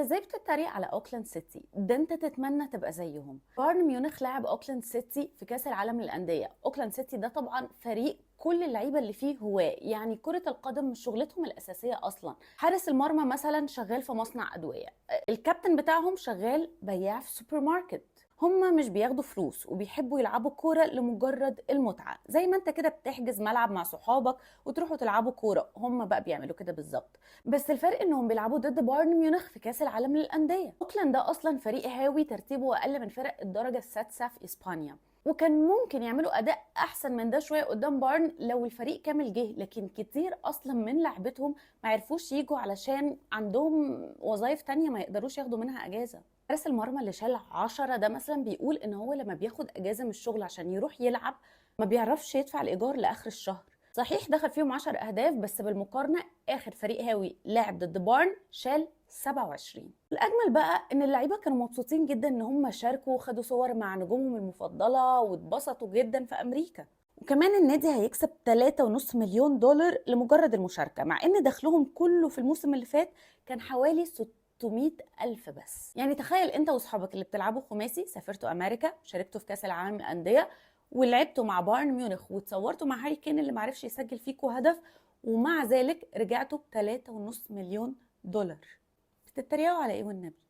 ازاي بتتريق على اوكلاند سيتي؟ ده انت تتمنى تبقى زيهم. بايرن ميونخ لعب اوكلاند سيتي في كاس العالم للانديه. اوكلاند سيتي ده طبعا فريق كل اللعيبه اللي فيه هواه، يعني كره القدم مش شغلتهم الاساسيه اصلا. حارس المرمى مثلا شغال في مصنع ادويه، الكابتن بتاعهم شغال بياع في سوبر ماركت. هما مش بياخدوا فلوس وبيحبوا يلعبوا كورة لمجرد المتعة، زي ما انت كده بتحجز ملعب مع صحابك وتروحوا تلعبوا كورة، هما بقى بيعملوا كده بالظبط. بس الفرق انهم بيلعبوا ضد بايرن ميونخ في كاس العالم للانديه. اوكلاند ده اصلا فريق هاوي، ترتيبه اقل من فرق الدرجه السادسه في اسبانيا، وكان ممكن يعملوا اداء احسن من ده شويه قدام بايرن لو الفريق كامل جه، لكن كتير اصلا من لعبتهم ما عرفوش يجوا علشان عندهم وظايف تانية ما يقدروش ياخدوا منها اجازه. حارس المرمى اللي شال 10 ده مثلا بيقول ان هو لما بياخد اجازه من الشغل عشان يروح يلعب ما بيعرفش يدفع الايجار لاخر الشهر. صحيح دخل فيهم 10 اهداف، بس بالمقارنه اخر فريق هاوي لاعب ضد بايرن شال 27. الاجمل بقى ان اللعيبه كانوا مبسوطين جدا ان هم شاركوا وخدوا صور مع نجومهم المفضله واتبسطوا جدا في امريكا. وكمان النادي هيكسب 3.5 مليون دولار لمجرد المشاركه، مع ان دخلهم كله في الموسم اللي فات كان حوالي 600 ألف بس. يعني تخيل انت واصحابك اللي بتلعبوا خماسي سافرتوا امريكا، شاركتوا في كاس العالم للانديه، ولعبتوا مع بايرن ميونخ وتصورتوا مع هاري كين اللي معرفش يسجل فيكوا هدف، ومع ذلك رجعتوا ب 3.5 مليون دولار. بتتريقوا على ايه والنبي؟